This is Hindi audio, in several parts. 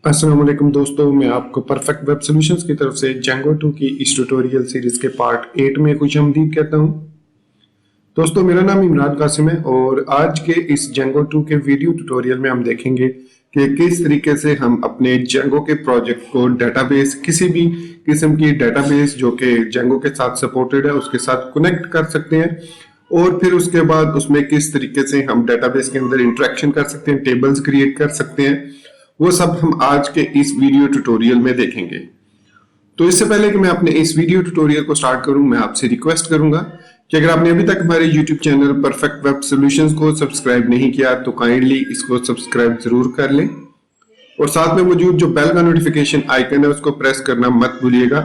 अस्सलाम वालेकुम दोस्तों, मैं आपको परफेक्ट वेब सॉल्यूशंस की तरफ से जेंगो 2 की इस ट्यूटोरियल सीरीज के पार्ट 8 में खुशामदीद कहता हूं। दोस्तों, मेरा नाम इमरान कासिम है और आज के इस जेंगो 2 के वीडियो ट्यूटोरियल में हम देखेंगे कि किस तरीके से हम अपने जेंगो के प्रोजेक्ट को डेटाबेस, किसी भी किस्म की डेटाबेस जो कि जेंगो के साथ सपोर्टेड है उसके साथ कनेक्ट कर सकते हैं और फिर उसके बाद उसमें किस तरीके से हम डेटाबेस के अंदर इंटरेक्शन कर सकते हैं, टेबल्स क्रिएट कर सकते हैं, वो सब हम आज के इस वीडियो ट्यूटोरियल में देखेंगे। तो इससे पहले कि मैं अपने इस वीडियो ट्यूटोरियल को स्टार्ट करूं, मैं आपसे रिक्वेस्ट करूंगा कि अगर आपने अभी तक हमारे YouTube channel perfect web solutions को सब्सक्राइब नहीं किया तो काइंडली इसको सब्सक्राइब जरूर कर लें और साथ में मौजूद जो बेल का नोटिफिकेशन आइकन है उसको प्रेस करना मत भूलिएगा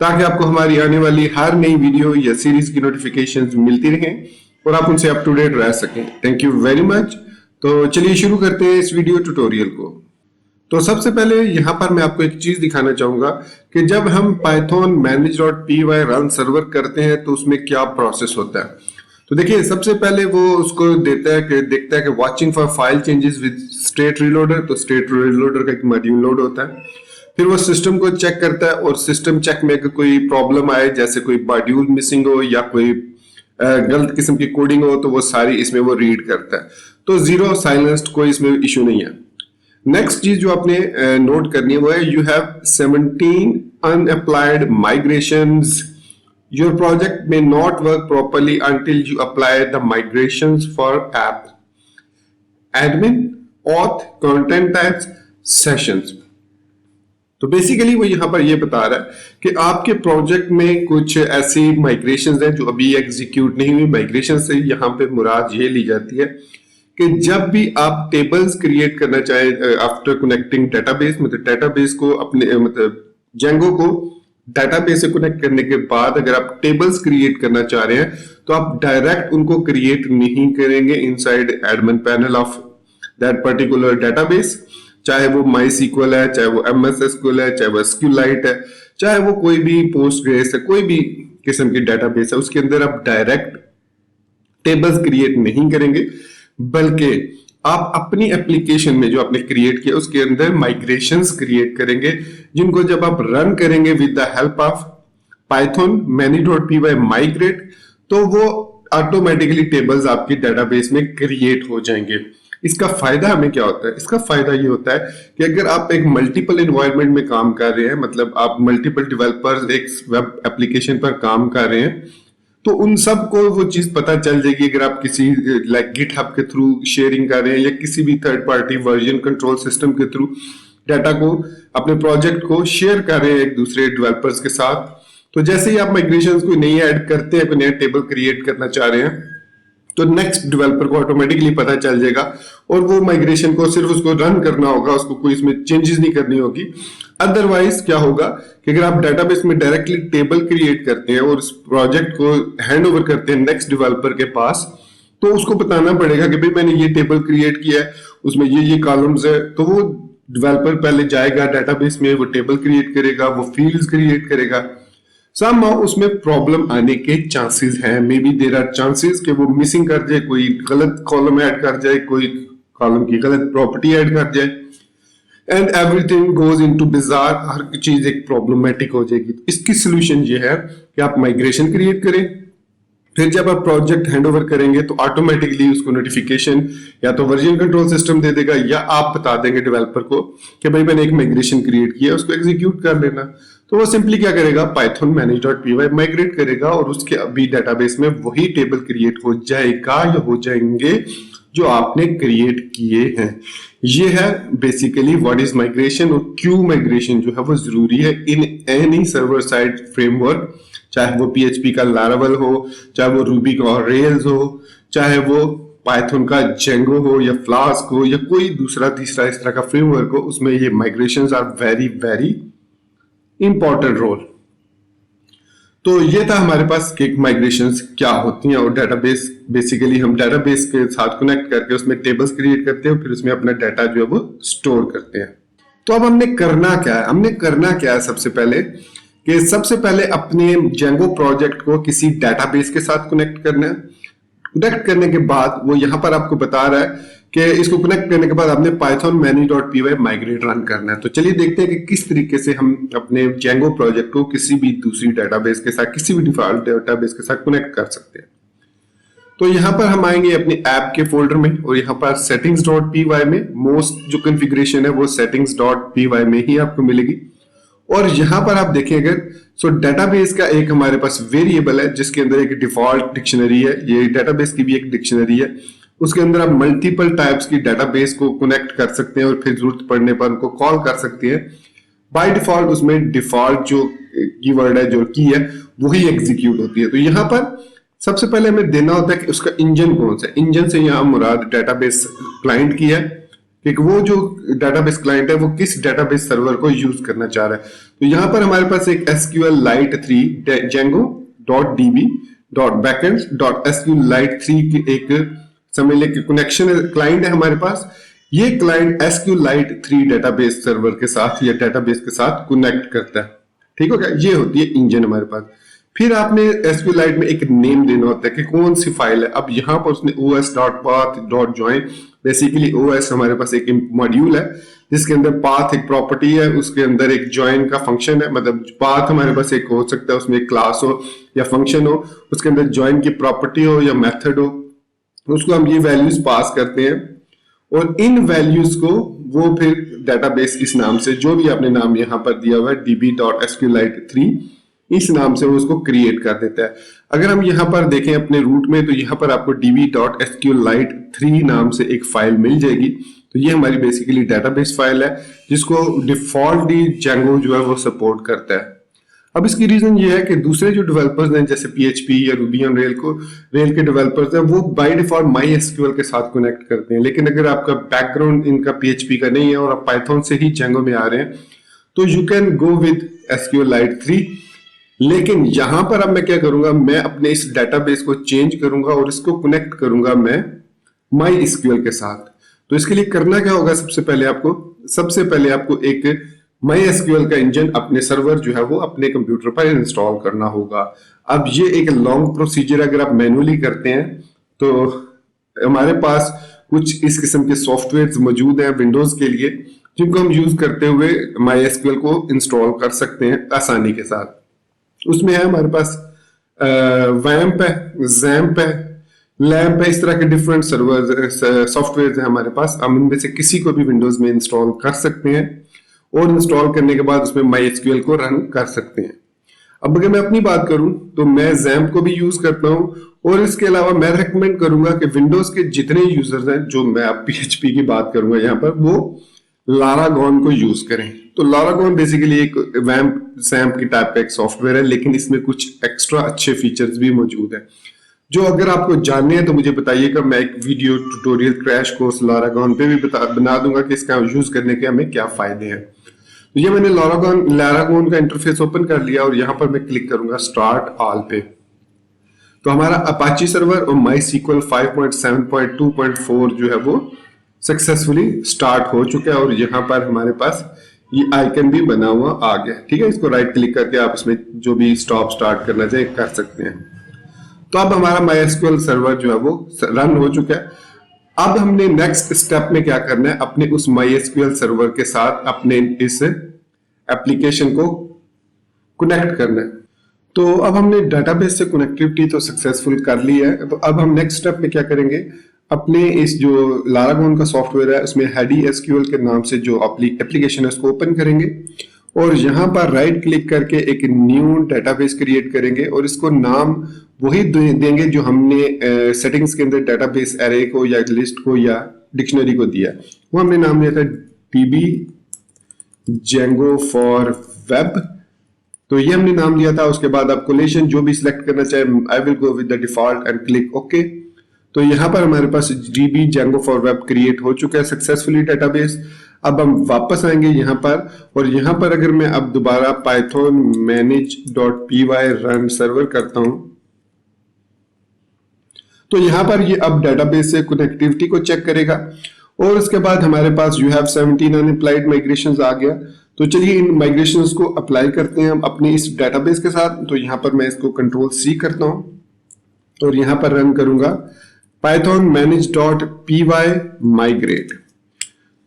ताकि आपको हमारी आने वाली हर नई वीडियो या सीरीज की नोटिफिकेशंस मिलती रहें और आप उनसे अप टू डेट रह सकें। Thank you very much. तो चलिए शुरू करते हैं इस वीडियो ट्यूटोरियल को। तो सबसे पहले यहाँ पर मैं आपको एक चीज दिखाना चाहूंगा कि जब हम python manage.py रन सर्वर करते हैं तो उसमें क्या प्रोसेस होता है। तो देखिए, सबसे पहले वो उसको देखता है कि watching for file changes with stat reloader. तो स्टेट रीलोडर का एक मॉड्यूल लोड होता है, फिर वो सिस्टम को चेक करता है और सिस्टम चेक में अगर कोई प्रॉब्लम आए, जैसे कोई मॉड्यूल मिसिंग हो या कोई गलत किस्म की कोडिंग हो, तो वो सारी इसमें वो रीड करता है। तो जीरो साइलेंस्ड, कोई इसमें इशू नहीं है। नेक्स्ट चीज जो आपने नोट करनी है वो है you have 17 unapplied migrations. Your project में not work properly until you apply the migrations for app admin auth content types sessions. तो बेसिकली वो यहां पर ये बता रहा है कि आपके प्रोजेक्ट में कुछ ऐसी माइग्रेशंस हैं जो अभी एग्जीक्यूट नहीं हुई। माइग्रेशन से यहां पे मुराद ये ली जाती है कि जब भी आप टेबल्स क्रिएट करना चाहे आफ्टर कनेक्टिंग डेटाबेस, मतलब डेटाबेस को अपने मतलब जेंगो को डेटाबेस से कनेक्ट करने के बाद अगर आप टेबल्स क्रिएट करना चाह रहे हैं तो आप डायरेक्ट उनको क्रिएट नहीं करेंगे inside admin panel of that particular database. चाहे वो MySQL है, चाहे वो MS SQL है, चाहे वो SQLite है, चाहे वो कोई भी पोस्टग्रेस है, कोई भी किस्म की डेटाबेस है, उसके अंदर आप डायरेक्ट टेबल्स क्रिएट नहीं करेंगे, बल्कि आप अपनी एप्लीकेशन में जो आपने क्रिएट किया उसके अंदर माइग्रेशंस क्रिएट करेंगे, जिनको जब आप रन करेंगे with the help of python manage.py migrate, तो वो ऑटोमेटिकली टेबल्स आपकी डेटाबेस में क्रिएट हो जाएंगे। इसका फायदा हमें क्या होता है? इसका फायदा ये होता है कि अगर आप एक मल्टीपल एनवायरनमेंट में काम कर रहे हैं, मतलब आप मल्टीपल डेवलपर्स एक वेब एप्लीकेशन पर काम कर रहे हैं, तो उन सब को वो चीज पता चल जाएगी। अगर आप किसी लाइक गिटहब के थ्रू शेयरिंग कर रहे हैं या किसी भी third party version control system के थ्रू डाटा को, अपने प्रोजेक्ट को शेयर कर रहे हैं एक दूसरे डेवलपर्स के साथ, तो जैसे ही आप माइग्रेशंस को नई ऐड करते हैं, कोई नया टेबल क्रिएट करना चाह रहे हैं, तो नेक्स्ट डेवलपर को ऑटोमेटिकली पता चल जाएगा और वो माइग्रेशन को सिर्फ उसको रन करना होगा, उसको कोई इसमें चेंजेस नहीं करनी होगी। अदरवाइज क्या होगा कि अगर आप डेटाबेस में डायरेक्टली टेबल क्रिएट करते हैं और उस प्रोजेक्ट को हैंड ओवर करते हैं नेक्स्ट डेवलपर के पास, तो उसको बताना पड़ेगा कि भाई मैंने ये टेबल क्रिएट किया है, उसमें ये कॉलम्स है। तो वो डेवलपर पहले जाएगा डेटाबेस में, वो टेबल क्रिएट करेगा, वो फील्ड्स क्रिएट करेगा। समहाउ उसमें प्रॉब्लम आने के चांसेस हैं, maybe there are chances कि वो मिसिंग कर जाए, कोई गलत कॉलम ऐड कर जाए, कोई कॉलम की गलत प्रॉपर्टी ऐड कर जाए, and everything goes into bizarre. हर चीज एक प्रॉब्लमेटिक हो जाएगी। तो इसकी सोल्यूशन ये है कि आप माइग्रेशन क्रिएट करें, फिर जब आप प्रोजेक्ट हैंड ओवर करेंगे तो ऑटोमेटिकली उसको नोटिफिकेशन या तो वर्जन कंट्रोल सिस्टम दे देगा या आप बता देंगे डेवलपर को कि भाई मैंने एक माइग्रेशन क्रिएट किया, उसको एग्जीक्यूट कर लेना। तो वो सिंपली क्या करेगा, python manage.py माइग्रेट करेगा और उसके अभी डेटाबेस में वही टेबल क्रिएट हो जाएगा या हो जाएंगे जो आपने क्रिएट किए हैं। ये है बेसिकली व्हाट इज माइग्रेशन और क्यों माइग्रेशन जो है वो जरूरी है in any server side framework, चाहे वो PHP का Laravel हो, चाहे वो Ruby का Rails हो, चाहे वो Python का Django हो या Flask हो या कोई दूसरा तीसरा इस तरह का फ्रेमवर्क हो, उसमें ये migrations are very very important role. तो ये था हमारे पास कि माइग्रेशंस क्या होती हैं और डेटाबेस, बेसिकली हम डेटाबेस के साथ कनेक्ट करके उसमें टेबल्स क्रिएट करते हैं, फिर उसमें अपना डाटा जो है वो स्टोर करते हैं। तो अब हमने करना क्या है सबसे पहले कि सबसे पहले अपने जेंगो प्रोजेक्ट को किसी डेटाबेस के साथ कनेक्ट करना है। कनेक्ट करने के बाद वो यहां पर आपको बता रहा है कि इसको कनेक्ट करने के बाद आपने पाइथन many.py माइग्रेट रन करना है। तो चलिए देखते हैं कि किस तरीके से हम अपने जेंगो प्रोजेक्ट को किसी भी दूसरी डेटाबेस के साथ, किसी भी डिफॉल्ट डेटाबेस के साथ कनेक्ट कर सकते हैं। तो यहाँ पर हम आएंगे अपने ऐप के फोल्डर में और यहाँ पर settings.py में मोस्ट जो कॉन्फ़िगरेशन है वो settings.py में ही आपको मिलेगी। और यहाँ पर आप देखें अगर डेटाबेस का एक हमारे पास वेरिएबल है जिसके अंदर एक डिफॉल्ट डिक्शनरी है, ये डेटाबेस की भी एक डिक्शनरी है। उसके अंदर आप मल्टीपल टाइप्स की डेटाबेस को कनेक्ट कर सकते हैं और फिर जरूरत पड़ने पर उनको कॉल कर सकते हैं। बाय डिफॉल्ट उसमें डिफॉल्ट जो कीवर्ड है, जो की है, वही एग्जीक्यूट होती है। तो यहाँ पर सबसे पहले हमें देना होता है कि उसका इंजन कौन सा है। इंजन से यहाँ मुराद डेटाबेस क्लाइंट की है कि वो जो डेटाबेस क्लाइंट है वो किस डेटाबेस सर्वर को यूज करना चाह रहा है। तो यहाँ पर हमारे पास एक SQLite 3 django.db.backends.sqlite3 की एक समझ ले कनेक्शन क्लाइंट है हमारे पास। ये क्लाइंट SQLite 3 डेटाबेस सर्वर के साथ या डेटाबेस के साथ कनेक्ट करता है। ठीक हो गया, ये होती है इंजन हमारे पास। फिर आपने SQLite में एक नेम देना होता है कि कौन सी फाइल है। अब यहाँ पर उसने os.path.join, बेसिकली os हमारे पास एक मॉड्यूल है जिसके अंदर पाथ एक प्रॉपर्टी है, उसके अंदर एक ज्वाइन का फंक्शन है। मतलब पाथ हमारे पास एक हो सकता है, उसमें एक क्लास हो या फंक्शन हो, उसके अंदर ज्वाइन की प्रॉपर्टी हो या मेथड हो, उसको हम ये वैल्यूज पास करते हैं और इन वैल्यूज को वो फिर डेटाबेस इस नाम से, जो भी आपने नाम यहाँ पर दिया हुआ है db.sqlite3, इस नाम से वो उसको क्रिएट कर देता है। अगर हम यहाँ पर देखें अपने रूट में तो यहाँ पर आपको db.sqlite3 नाम से एक फाइल मिल जाएगी। तो ये हमारी बेसिकली डेटाबेस फाइल है जिसको डिफॉल्टली जेंगो जो है वो सपोर्ट करता है। अब इसकी रीजन ये है कि दूसरे जो डेवलपर्स हैं जैसे PHP या Ruby on रेल के डेवलपर्स हैं वो बाय डिफॉल्ट MySQL के साथ कनेक्ट करते हैं। लेकिन अगर आपका बैकग्राउंड इनका PHP का नहीं है और आप पाइथन से ही जेंगो में आ रहे हैं तो you can go with SQLite 3। लेकिन यहां पर अब मैं क्या करूंगा, मैं अपने इस डेटाबेस को चेंज करूंगा और इसको कनेक्ट करूंगा मैं MySQL के साथ। तो इसके लिए करना क्या होगा, सबसे पहले आपको एक MySQL का इंजन अपने सर्वर जो है वो अपने कंप्यूटर पर इंस्टॉल करना होगा। अब ये एक लॉन्ग प्रोसीजर, अगर आप मैनुअली करते हैं तो हमारे पास कुछ इस किस्म के सॉफ्टवेयर मौजूद हैं विंडोज के लिए जिनको हम यूज करते हुए MySQL को इंस्टॉल कर सकते हैं आसानी के साथ। उसमें है हमारे पास वैम्प है, जैम्प है, लैम्प है, इस तरह के डिफरेंट सर्वर सॉफ्टवेयर है हमारे पास। हम इनमें से किसी को भी विंडोज में इंस्टॉल कर सकते हैं और इंस्टॉल करने के बाद उसमें MySQL को रन कर सकते हैं। अब अगर मैं अपनी बात करूं तो मैं जैम्प को भी यूज करता हूं और इसके अलावा मैं रेकमेंड करूंगा कि विंडोज के जितने यूजर्स हैं, जो मैं अब PHP की बात करूंगा यहाँ पर, वो लारागॉन को यूज करें। तो लारागॉन बेसिकली एक वैम्प की टाइप का एक सॉफ्टवेयर है, लेकिन इसमें कुछ एक्स्ट्रा अच्छे फीचर्स भी मौजूद हैं जो अगर आपको जानने हैं तो मुझे बताइएगा। मैं एक वीडियो ट्यूटोरियल क्रैश कोर्स लारागॉन पे भी बना दूंगा कि इसका यूज करने के हमें क्या फायदे हैं। तो ये मैंने लारागॉन का इंटरफेस ओपन कर लिया और यहाँ पर मैं क्लिक करूंगा स्टार्ट ऑल पे। तो हमारा अपाची सर्वर और MySQL 5.7.2.4 जो है वो सक्सेसफुली स्टार्ट हो चुका है और यहाँ पर हमारे पास ये आइकन भी बना हुआ आ गया। ठीक है, इसको राइट क्लिक करके आप इसमें जो भी स्टॉप स्टार्ट करना चाहे कर सकते हैं। तो अब हमारा MySQL सर्वर जो है वो रन हो चुका है। अब हमने नेक्स्ट स्टेप में क्या करना है, अपने उस MySQL सर्वर के साथ अपने इस एप्लीकेशन को कनेक्ट करना है। तो अब हमने डेटाबेस से कनेक्टिविटी तो सक्सेसफुल कर ली है। तो अब हम नेक्स्ट स्टेप में क्या करेंगे, अपने इस जो लारागॉन का सॉफ्टवेयर है उसमें हेडी SQL के नाम से जो एप्लीकेशन है उसको ओपन करेंगे और यहाँ पर राइट क्लिक करके एक न्यू डेटाबेस क्रिएट करेंगे और इसको नाम वही देंगे जो हमने सेटिंग्स के अंदर डेटाबेस एरे को या लिस्ट को या डिक्शनरी को दिया। वो हमने नाम दिया था DB Django फॉर वेब। तो ये हमने नाम दिया था। उसके बाद आप कोलेशन जो भी सिलेक्ट करना चाहे, I will go with the default and click okay. तो यहाँ पर हमारे पास DB Django for web create हो चुका है सक्सेसफुली डेटाबेस। अब हम वापस आएंगे यहाँ पर और यहाँ पर अगर मैं अब दोबारा python manage.py रन सर्वर करता हूं तो यहाँ पर ये अब डेटाबेस से कनेक्टिविटी को चेक करेगा और उसके बाद हमारे पास यू हैव 17 अनअप्लाइड माइग्रेशंस आ गया। तो चलिए इन माइग्रेशंस को अप्लाई करते हैं हम अपने इस डेटाबेस के साथ। तो यहाँ पर मैं इसको कंट्रोल C करता हूँ और यहाँ पर रन करूंगा python manage.py migrate।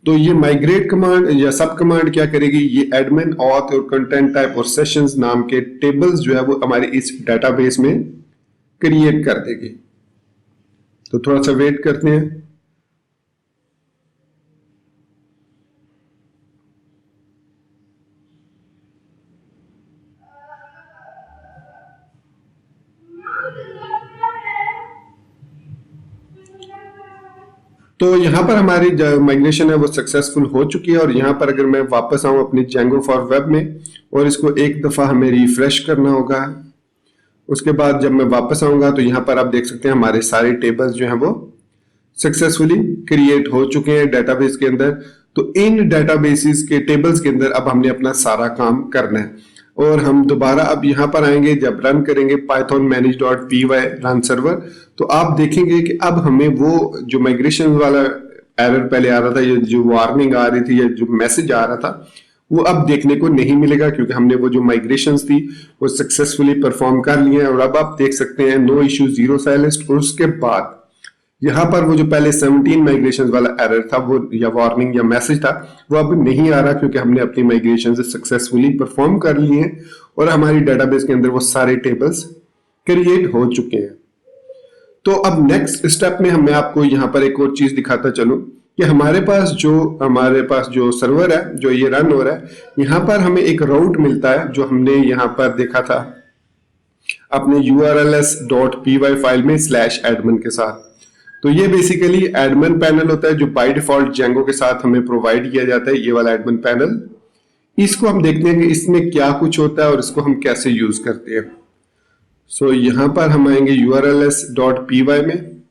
तो ये माइग्रेट कमांड या सब कमांड क्या करेगी, ये एडमिन, ऑथ और कंटेंट टाइप और सेशंस नाम के टेबल्स जो है वो हमारे इस डेटाबेस में क्रिएट कर देगी। तो थोड़ा सा वेट करते हैं। तो यहां पर हमारी माइग्रेशन है वो सक्सेसफुल हो चुकी है। और यहां पर अगर मैं वापस आऊं अपनी Django फॉर वेब में और इसको एक दफा हमें रिफ्रेश करना होगा, उसके बाद जब मैं वापस आऊंगा तो यहां पर आप देख सकते हैं हमारे सारे टेबल्स जो हैं वो सक्सेसफुली क्रिएट हो चुके हैं डेटाबेस के अंदर। तो इन डेटाबेसेस के टेबल्स के अंदर अब हमने अपना सारा काम करना है। और हम दोबारा अब यहां पर आएंगे, जब रन करेंगे python manage.py रन सर्वर, तो आप देखेंगे कि अब हमें वो जो माइग्रेशन वाला एरर पहले आ रहा था, या जो वार्निंग आ रही थी, या जो मैसेज आ रहा था, वो अब देखने को नहीं मिलेगा, क्योंकि हमने वो जो माइग्रेशंस थी वो सक्सेसफुली परफॉर्म कर लिए हैं। और अब आप देख सकते हैं नो इश्यू, जीरो साइलेंस। और उसके बाद यहाँ पर वो जो पहले 17 माइग्रेशन वाला एरर था वो, या वार्निंग या मैसेज था, वो अब नहीं आ रहा, क्योंकि हमने अपनी माइग्रेशन से सक्सेसफुली परफॉर्म कर लिए हैं और हमारी डेटाबेस के अंदर वो सारे टेबल्स क्रिएट हो चुके हैं। तो अब नेक्स्ट स्टेप में मैं आपको यहाँ पर एक और चीज दिखाता चलूं कि हमारे पास जो सर्वर है, जो ये रन हो रहा है, यहाँ पर हमें एक राउट मिलता है जो हमने यहाँ पर देखा था अपने urls.py फाइल में /admin के साथ। तो ये बेसिकली एडमिन पैनल होता है जो बाय डिफॉल्ट Django के साथ हमें प्रोवाइड किया जाता है, ये वाला एडमिन पैनल। इसको हम देखते हैं कि इसमें क्या कुछ होता है और इसको हम कैसे यूज करते हैं। सो यहां पर हम आएंगे urls.py में,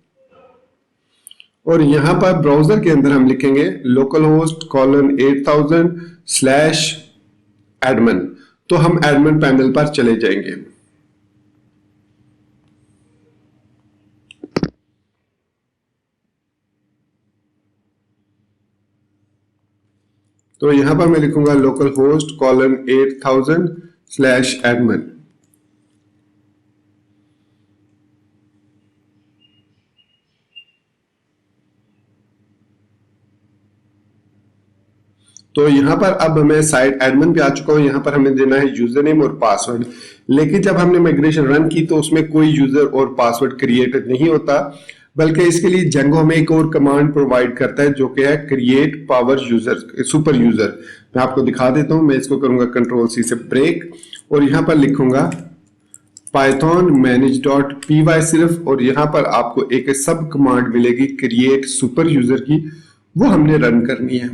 और यहां पर ब्राउजर के अंदर हम लिखेंगे localhost:8000/admin। तो हम एडमिन पैनल पर चले जाएंगे। तो यहां पर मैं लिखूंगा localhost:8000/admin। तो यहां पर अब मैं साइट एडमिन पे आ चुका हूं। यहां पर हमें देना है यूजर नेम और पासवर्ड। लेकिन जब हमने माइग्रेशन रन की तो उसमें कोई यूजर और पासवर्ड क्रिएट नहीं होता, बल्कि इसके लिए Django हमें एक और कमांड प्रोवाइड करता है जो कि है create power user, super user. मैं आपको दिखा देता हूं। मैं इसको करूंगा Ctrl+C से ब्रेक, और यहां पर लिखूंगा python manage.py सिर्फ, और यहां पर आपको एक सब कमांड मिलेगी क्रिएट सुपर यूजर की, वो हमने रन करनी है।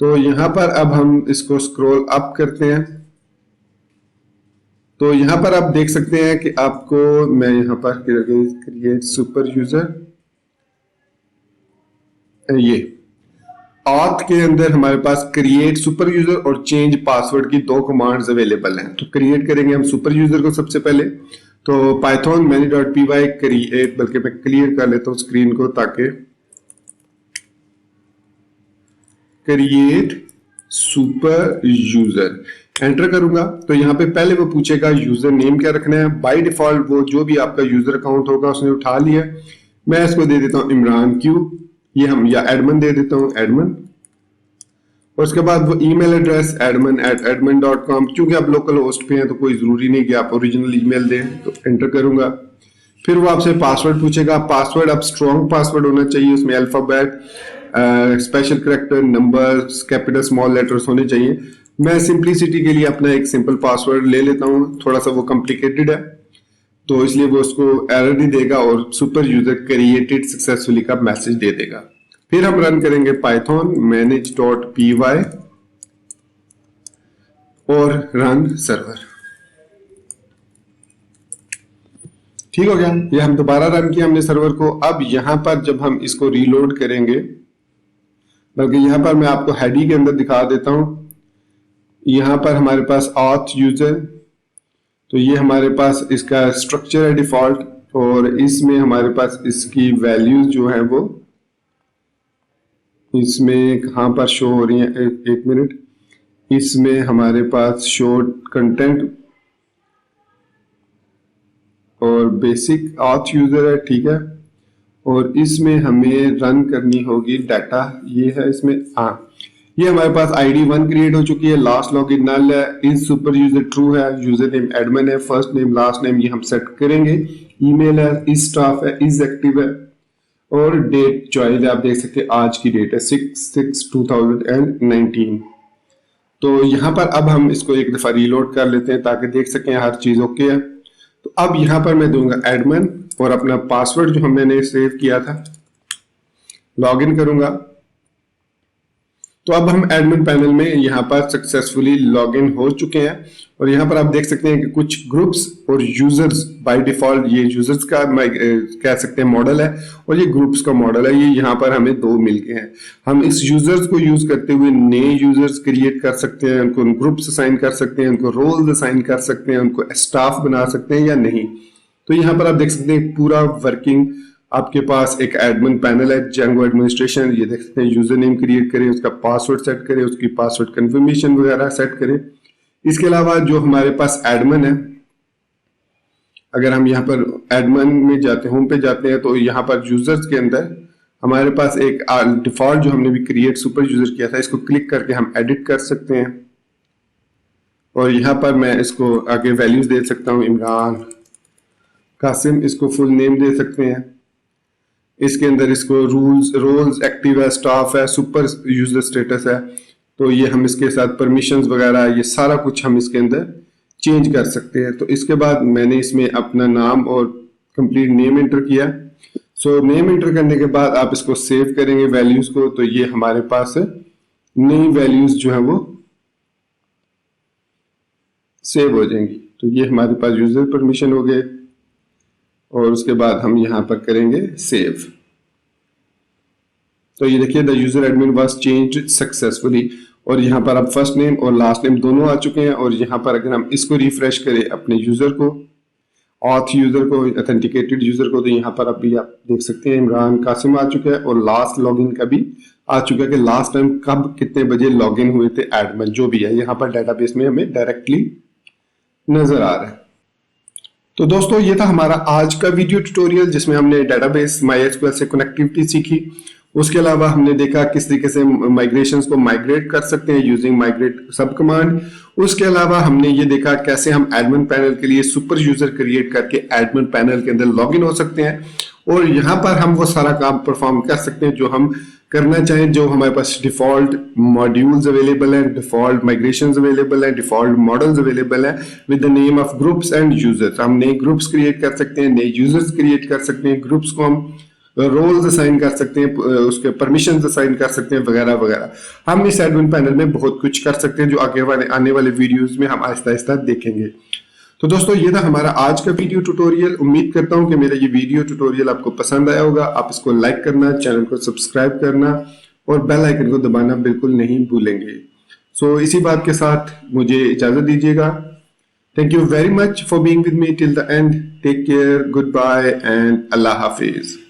तो यहां पर अब हम इसको स्क्रॉल अप करते हैं। तो यहां पर आप देख सकते हैं कि आपको, मैं यहां पर क्रिएट सुपर यूजर, ये ऑथ के अंदर हमारे पास क्रिएट सुपर यूजर और चेंज पासवर्ड की दो कमांड्स अवेलेबल हैं। तो क्रिएट करेंगे हम सुपर यूजर को सबसे पहले। तो python manage.py क्रिएट, बल्कि मैं क्लियर कर लेता हूं स्क्रीन को, ताकि क्रिएट सुपर यूजर एंटर करूंगा तो यहाँ पे पहले वो पूछेगा यूजर नेम क्या रखना है। बाय डिफॉल्ट वो जो भी आपका यूजर अकाउंट होगा उसने उठा लिया। मैं इसको दे देता हूँ इमरान क्यू, ये हम, या एडमिन दे देता हूँ एडमिन। और उसके बाद वो ईमेल एड्रेस admin@admin.com, क्योंकि आप लोकल होस्ट पे हैं तो कोई जरूरी नहीं कि आप ओरिजिनल ईमेल दें। तो एंटर करूंगा। फिर वो आपसे पासवर्ड पूछेगा। पासवर्ड अब स्ट्रॉन्ग पासवर्ड होना चाहिए, उसमें alphabet, special character, numbers, capital small letters होने चाहिए। मैं सिंपलिसिटी के लिए अपना एक सिंपल पासवर्ड ले लेता हूँ, थोड़ा सा वो कॉम्प्लिकेटेड है तो इसलिए वो उसको एरर नहीं देगा और सुपर यूजर क्रिएटेड सक्सेसफुली का मैसेज दे देगा। फिर हम रन करेंगे python manage.py और रन सर्वर। ठीक हो गया, ये हम दोबारा रन किया हमने सर्वर को। अब यहां पर जब हम इसको रीलोड करेंगे, बल्कि यहां पर मैं आपको हेडी के अंदर दिखा देता हूं। यहां पर हमारे पास ऑथ यूजर, तो ये हमारे पास इसका स्ट्रक्चर है डिफॉल्ट, और इसमें हमारे पास इसकी वैल्यूज जो है वो इसमें कहां पर शो हो रही है, एक मिनट, इसमें हमारे पास शॉर्ट कंटेंट और बेसिक ऑथ यूजर है, ठीक है। और इसमें हमें रन करनी होगी डाटा, ये है इसमें। हाँ, ये हमारे पास आईडी 1 क्रिएट हो चुकी है, लास्ट लॉगिन नल है, इज सुपर यूजर ट्रू है, यूजर नेम एडमिन है, फर्स्ट नेम लास्ट नेम ये हम सेट करेंगे, ईमेल है, इज स्टाफ है, इज एक्टिव है, और डेट चॉइस है, आप देख सकते हैं आज की डेट है 6/6/2019। तो यहाँ पर अब हम इसको एक दफा रीलोड कर लेते हैं ताकि देख सकें हर चीज ओके है। तो अब यहाँ पर मैं दूंगा एडमिन और अपना पासवर्ड जो मैंने सेव किया था लॉगिन करूंगा। तो अब हम एडमिन पैनल में यहाँ पर सक्सेसफुली लॉगिन हो चुके हैं और यहाँ पर आप देख सकते हैं कि कुछ ग्रुप्स और यूजर्स बाय डिफॉल्ट, ये यूजर्स का कह सकते हैं मॉडल है और ये ग्रुप्स का मॉडल है। ये यहाँ पर हमें दो मिल गए हैं। हम इस यूजर्स को यूज करते हुए नए यूजर्स क्रिएट कर सकते हैं, उनको ग्रुप्स असाइन कर सकते हैं, उनको रोल्स असाइन कर सकते हैं, उनको स्टाफ बना सकते हैं या नहीं। तो यहाँ पर आप देख सकते हैं पूरा वर्किंग आपके पास एक एडमिन पैनल है, जेंगो एडमिनिस्ट्रेशन। ये देख सकते हैं यूजर नेम क्रिएट करें, उसका पासवर्ड सेट करें, उसकी पासवर्ड कंफर्मेशन वगैरह सेट करें। इसके अलावा जो हमारे पास एडमिन है, अगर हम यहाँ पर एडमिन में जाते हैं, होम पे जाते हैं, तो यहाँ पर यूजर्स के अंदर हमारे पास एक डिफॉल्ट जो हमने भी क्रिएट सुपर यूजर किया था, इसको क्लिक करके हम एडिट कर सकते हैं। और यहाँ पर मैं इसको आगे वैल्यूज दे सकता हूँ, इमरान कासिम, इसको फुल नेम दे सकते हैं। इसके अंदर इसको रोल्स एक्टिव है, स्टाफ है, सुपर यूजर स्टेटस है। तो ये हम इसके साथ परमिशंस वगैरह ये सारा कुछ हम इसके अंदर चेंज कर सकते हैं। तो इसके बाद मैंने इसमें अपना नाम और कंप्लीट नेम एंटर किया। सो नेम एंटर करने के बाद आप इसको सेव करेंगे वैल्यूज को, तो ये हमारे पास नई वैल्यूज जो है वो सेव हो जाएंगी। तो ये हमारे पास यूजर परमिशन हो गए और उसके बाद हम यहां पर करेंगे सेव। तो ये देखिए the user admin was changed successfully और यहाँ पर अब फर्स्ट नेम और लास्ट नेम दोनों आ चुके हैं। और यहाँ पर अगर हम इसको रिफ्रेश करें अपने यूजर को, ऑथ यूजर को, ऑथेंटिकेटेड यूजर को, तो यहाँ पर अभी आप देख सकते हैं इमरान कासिम आ चुका है और लास्ट लॉगिन का भी आ चुका है कि लास्ट टाइम कब कितने बजे लॉगिन हुए थे एडमिन, जो भी है यहाँ पर डाटाबेस में हमें डायरेक्टली नजर आ रहा है। तो दोस्तों ये था हमारा आज का वीडियो ट्यूटोरियल जिसमें हमने डेटाबेस MySQL से कनेक्टिविटी सीखी। उसके अलावा हमने देखा किस तरीके से माइग्रेशंस को माइग्रेट कर सकते हैं यूजिंग माइग्रेट सब कमांड। उसके अलावा हमने ये देखा कैसे हम एडमिन पैनल के लिए सुपर यूजर क्रिएट करके एडमिन पैनल के अंदर लॉगिन हो सकते हैं और यहाँ पर हम वो सारा काम परफॉर्म कर सकते हैं जो हम करना चाहें। जो हमारे पास डिफॉल्ट मॉड्यूल्स अवेलेबल हैं, डिफॉल्ट माइग्रेशंस अवेलेबल हैं, डिफॉल्ट मॉडल्स अवेलेबल हैं with the name of groups and users. हम नए ग्रुप्स क्रिएट कर सकते हैं, नए यूजर्स क्रिएट कर सकते हैं, ग्रुप्स को हम रोल्स असाइन कर सकते हैं, उसके परमिशंस असाइन कर सकते हैं वगैरह वगैरह। हम इस एडमिन पैनल में बहुत कुछ कर सकते हैं जो आने वाले वीडियोस में हम आहिस्ता आहिस्ता देखेंगे। तो दोस्तों ये था हमारा आज का वीडियो ट्यूटोरियल। उम्मीद करता हूं कि मेरा ये वीडियो ट्यूटोरियल आपको पसंद आया होगा। आप इसको लाइक करना, चैनल को सब्सक्राइब करना और बेल आइकन को दबाना बिल्कुल नहीं भूलेंगे। सो इसी बात के साथ मुझे इजाजत दीजिएगा। Thank you very much for being with me till the end. Take care, good bye and अल्लाह हाफिज।